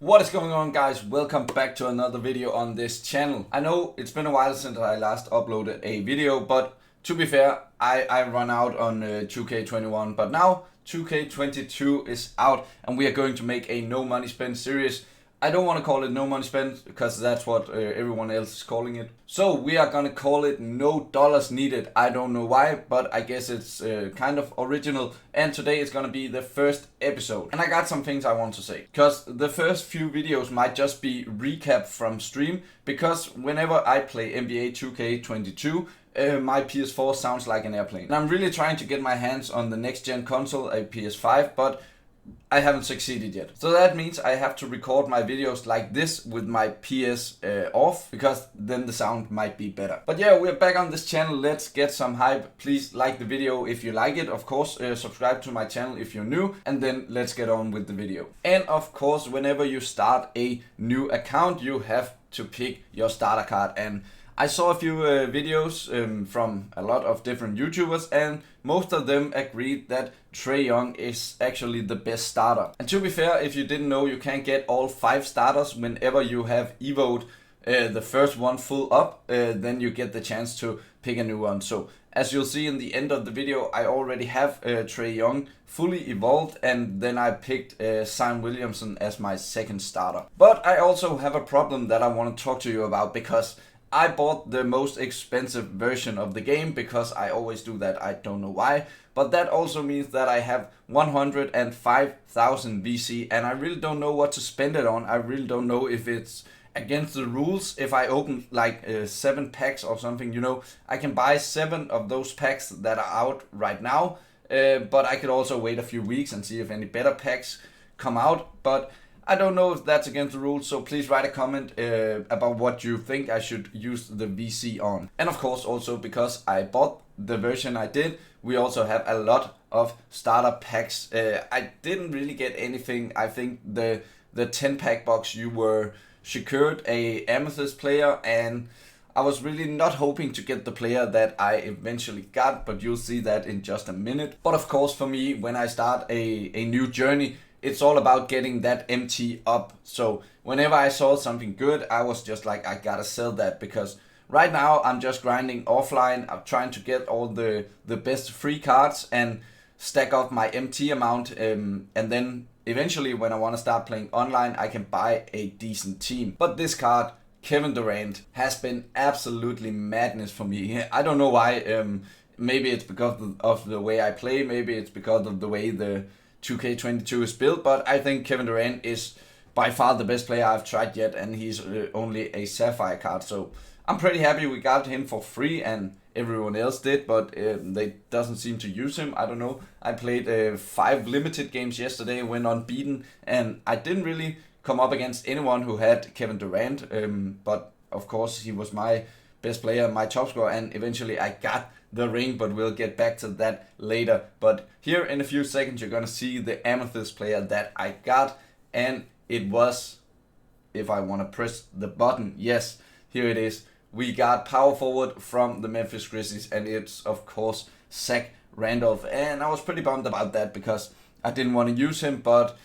What is going on, guys? Welcome back to another video on this channel. I know it's been a while since I last uploaded a video, but to be fair, I run out on 2K21, but now 2K22 is out and we are going to make a no money spent series. I don't want to call it no money spent because that's what everyone else is calling it. So we are gonna call it no dollars needed. I don't know why, but I guess it's kind of original. And today is gonna be the first episode. And I got some things I want to say. Because the first few videos might just be recap from stream. Because whenever I play NBA 2K22, my PS4 sounds like an airplane. And I'm really trying to get my hands on the next gen console, a PS5, but I haven't succeeded yet. So that means I have to record my videos like this with my PS off, because then the sound might be better. But yeah, we're back on this channel. Let's get some hype. Please like the video if you like it. Of course, subscribe to my channel if you're new, and then let's get on with the video. And of course, whenever you start a new account, you have to pick your starter card. And I saw a few videos from a lot of different YouTubers, and most of them agreed that Trae Young is actually the best starter. And to be fair, if you didn't know, you can't get all 5 starters whenever you have evoed the first one full up, then you get the chance to pick a new one. So as you'll see in the end of the video, I already have Trae Young fully evolved, and then I picked Zion Williamson as my second starter. But I also have a problem that I want to talk to you about, because I bought the most expensive version of the game, because I always do that. I don't know why, but that also means that I have 105,000 VC, and I really don't know what to spend it on. I really don't know if it's against the rules. If I open like 7 packs or something, you know, I can buy 7 of those packs that are out right now, but I could also wait a few weeks and see if any better packs come out. But I don't know if that's against the rules, so please write a comment about what you think I should use the VC on. And of course, also because I bought the version I did, we also have a lot of starter packs. I didn't really get anything. I think the 10 pack box, you were secured a Amethyst player, and I was really not hoping to get the player that I eventually got, but you'll see that in just a minute. But of course, for me, when I start a new journey, it's all about getting that MT up. So whenever I saw something good, I was just like, I gotta sell that, because right now I'm just grinding offline. I'm trying to get all the best free cards and stack up my MT amount, and then eventually when I want to start playing online, I can buy a decent team. But this card, Kevin Durant, has been absolutely madness for me. I don't know why. Maybe it's because of the way I play, maybe it's because of the way the 2K22 is built, but I think Kevin Durant is by far the best player I've tried yet, and he's only a Sapphire card. So I'm pretty happy we got him for free, and everyone else did, but they doesn't seem to use him. I don't know. I played 5 limited games yesterday, went unbeaten, and I didn't really come up against anyone who had Kevin Durant, but of course he was my best player, my top scorer, and eventually I got the ring, but we'll get back to that later. But here in a few seconds you're gonna see the Amethyst player that I got, and it was, if I want to press the button, yes, here it is. We got power forward from the Memphis Grizzlies, and it's of course Zach Randolph, and I was pretty bummed about that because I didn't want to use him, but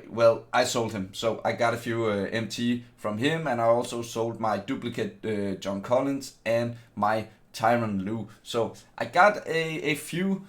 well, I sold him, so I got a few MT from him, and I also sold my duplicate John Collins and my Tyronn Lue. So I got a few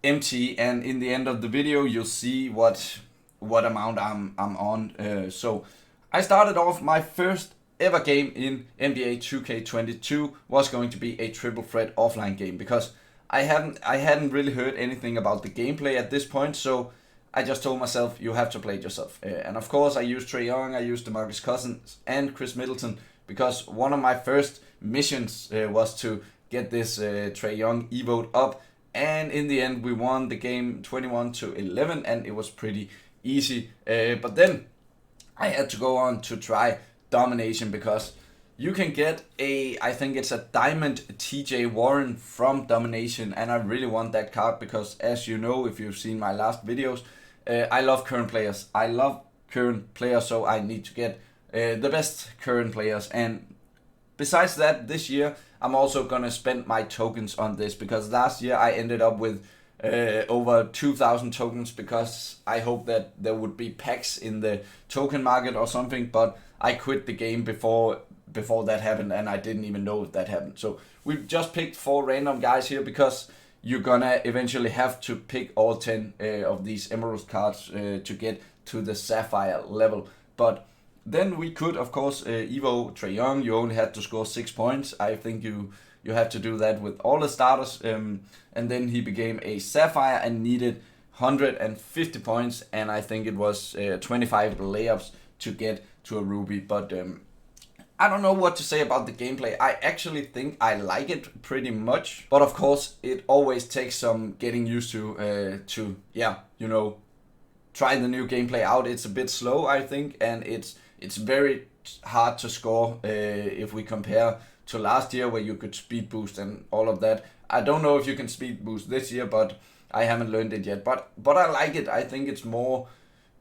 MT, and in the end of the video you'll see what amount I'm on. So I started off my first ever game in NBA 2K22 was going to be a triple threat offline game, because I hadn't really heard anything about the gameplay at this point, so I just told myself, you have to play it yourself. And of course I used Trae Young, I used DeMarcus Cousins and Chris Middleton, because one of my first missions was to get this Trae Young evoed up, and in the end we won the game 21-11, and it was pretty easy. But then I had to go on to try Domination, because you can get I think it's a diamond TJ Warren from Domination, and I really want that card because, as you know, if you've seen my last videos, I love current players. I love current players, so I need to get the best current players. And besides that, this year I'm also gonna spend my tokens on this, because last year I ended up with over 2,000 tokens because I hope that there would be packs in the token market or something, but I quit the game before that happened, and I didn't even know that happened. So we've just picked 4 random guys here because you're gonna eventually have to pick all 10 of these emerald cards to get to the sapphire level. But then we could, of course, Evo Trae Young. You only had to score 6 points. I think you have to do that with all the starters. And then he became a sapphire and needed 150 points, and I think it was 25 layups to get to a ruby. But I don't know what to say about the gameplay. I actually think I like it pretty much, but of course it always takes some getting used to yeah, you know, try the new gameplay out. It's a bit slow, I think, and it's very hard to score if we compare to last year where you could speed boost and all of that. I don't know if you can speed boost this year, but I haven't learned it yet. But I like it. I think it's more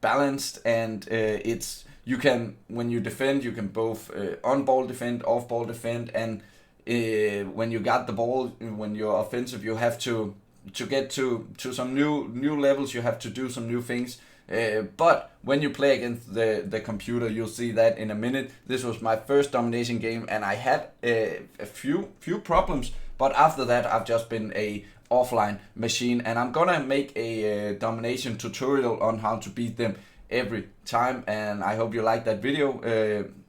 balanced, and it's, you can, when you defend, you can both on ball defend, off ball defend, and when you got the ball, when you're offensive, you have to get to some new levels. You have to do some new things. But when you play against the computer, you'll see that in a minute. This was my first domination game, and I had a few problems, but after that I've just been a offline machine, and I'm gonna make a domination tutorial on how to beat them every time, and I hope you like that video.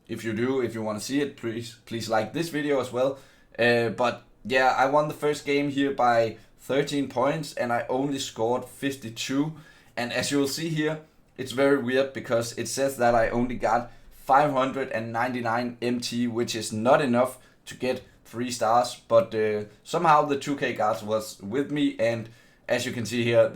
If you do, if you want to see it, please like this video as well. But yeah, I won the first game here by 13 points, and I only scored 52. And as you will see here, it's very weird because it says that I only got 599 MT, which is not enough to get 3 stars. But somehow the 2K guards was with me, and as you can see here,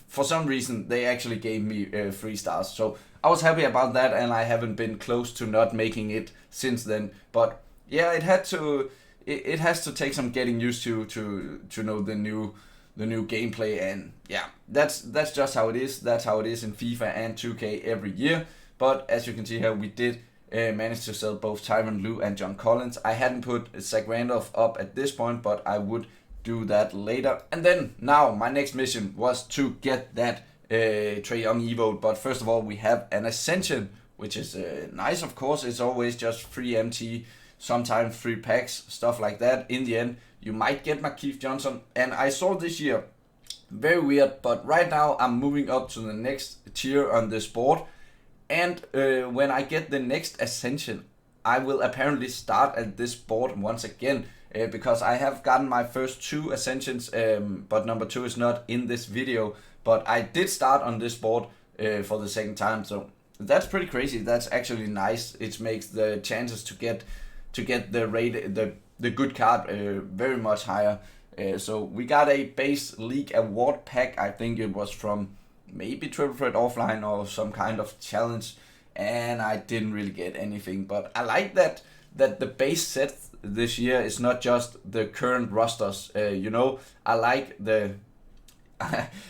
for some reason they actually gave me 3 stars. So I was happy about that, and I haven't been close to not making it since then. But yeah, it has to take some getting used to know the new gameplay, and yeah, that's just how it is. That's how it is in FIFA and 2K every year. But as you can see here, we did manage to sell both Tyronn Lue and John Collins. I hadn't put Zach Randolph up at this point, but I would do that later. And then now my next mission was to get that Trae Young Evo. But first of all, we have an Ascension, which is nice, of course. It's always just free MT, sometimes free packs, stuff like that. In the end, you might get Markieff Johnson. And I saw this year, very weird, but right now I'm moving up to the next tier on this board. And when I get the next Ascension, I will apparently start at this board once again. Because I have gotten my first 2 Ascensions, but number 2 is not in this video. But I did start on this board for the second time, so that's pretty crazy. That's actually nice. It makes the chances to get the good card very much higher. So we got a base league award pack. I think it was from maybe Triple Threat Offline or some kind of challenge, and I didn't really get anything. But I like that the base set this year is not just the current rosters. You know, I like the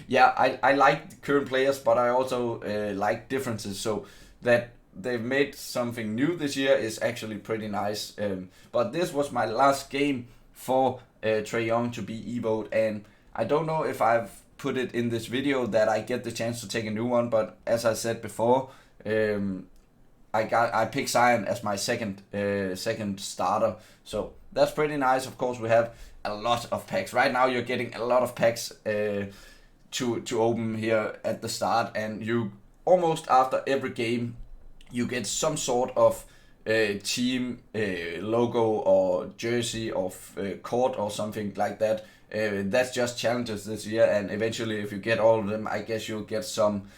yeah, I like the current players, but I also like differences. So that they've made something new this year is actually pretty nice. But this was my last game for Trae Young to be evoed, and I don't know if I've put it in this video that I get the chance to take a new one, but as I said before, I picked Zion as my second starter, so that's pretty nice. Of course, we have a lot of packs right now. You're getting a lot of packs to open here at the start, and you almost after every game you get some sort of team logo or jersey or court or something like that. That's just challenges this year, and eventually if you get all of them, I guess you'll get some,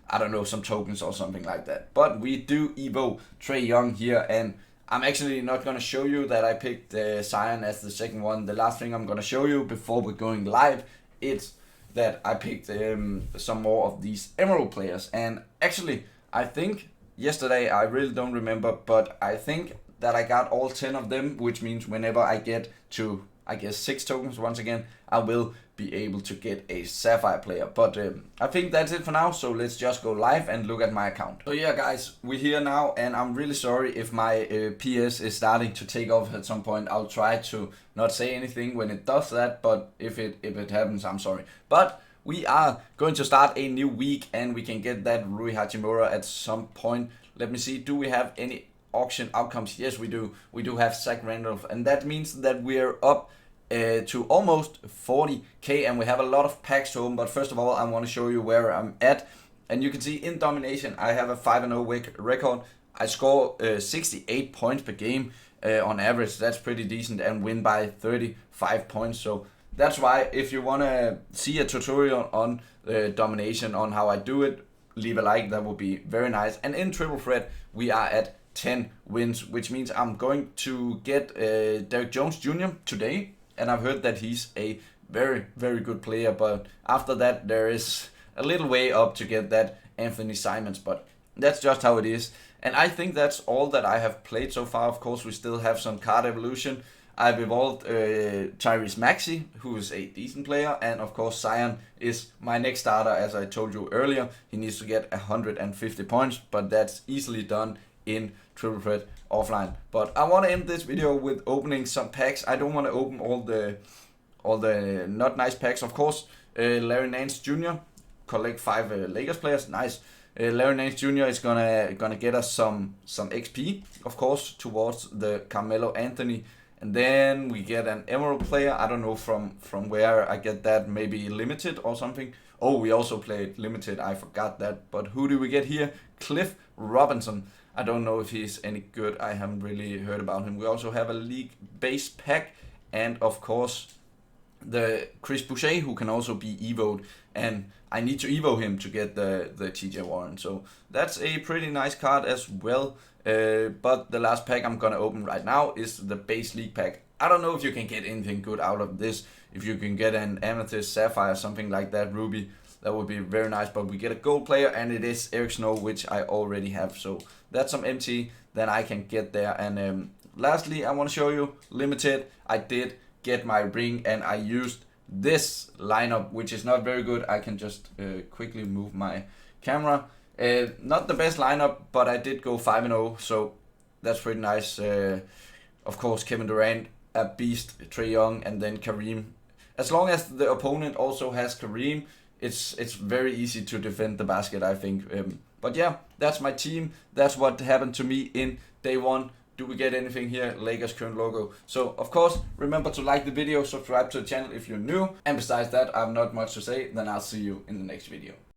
I don't know, some tokens or something like that. But we do evo Trae Young here, and I'm actually not going to show you that I picked Zion as the second one. The last thing I'm going to show you before we're going live is that I picked some more of these Emerald players. And actually, I think yesterday, I really don't remember, but I think that I got all 10 of them, which means whenever I get to I guess 6 tokens once again, I will be able to get a Sapphire player. But I think that's it for now, so let's just go live and look at my account. So yeah guys, we're here now, and I'm really sorry if my PS is starting to take off at some point. I'll try to not say anything when it does that, but if it happens, I'm sorry. But we are going to start a new week, and we can get that Rui Hachimura at some point. Let me see, do we have any auction outcomes? Yes, we do. We do have Zach Randolph, and that means that we're up to almost 40k, and we have a lot of packs to open. But first of all, I want to show you where I'm at, and you can see in Domination I have a 5-0 record. I score 68 points per game on average. That's pretty decent, and win by 35 points. So that's why, if you want to see a tutorial on Domination, on how I do it, leave a like. That would be very nice. And in Triple Threat we are at 10 wins, which means I'm going to get Derek Jones Jr. today, and I've heard that he's a very, very good player. But after that, there is a little way up to get that Anthony Simons, but that's just how it is. And I think that's all that I have played so far. Of course, we still have some card evolution. I've evolved Tyrese Maxey, who is a decent player, and of course Zion is my next starter. As I told you earlier, he needs to get 150 points, but that's easily done in Triple Threat offline. But I want to end this video with opening some packs. I don't want to open all the not nice packs. Of course, Larry Nance Jr. collect 5 Lakers players. Nice. Larry Nance Jr. is gonna get us some XP, of course, towards the Carmelo Anthony. And then we get an Emerald player. I don't know from where I get that. Maybe limited or something. Oh, we also played limited. I forgot that. But who do we get here? Cliff Robinson. I don't know if he's any good. I haven't really heard about him. We also have a league base pack, and of course the Chris Boucher, who can also be evoed, and I need to evo him to get the TJ Warren. So that's a pretty nice card as well. But the last pack I'm gonna open right now is the base league pack. I don't know if you can get anything good out of this. If you can get an Amethyst, Sapphire, something like that, Ruby, that would be very nice. But we get a gold player, and it is Eric Snow, which I already have. So that's some MT, then I can get there. And lastly, I want to show you limited. I did get my ring, and I used this lineup, which is not very good. I can just quickly move my camera. Not the best lineup, but I did go 5-0, so that's pretty nice. Of course, Kevin Durant, a beast, Trae Young, and then Kareem. As long as the opponent also has Kareem, it's very easy to defend the basket, I think. But yeah, that's my team. That's what happened to me in day 1. Do we get anything here? Lakers current logo. So of course, remember to like the video, subscribe to the channel if you're new. And besides that, I have not much to say. Then I'll see you in the next video.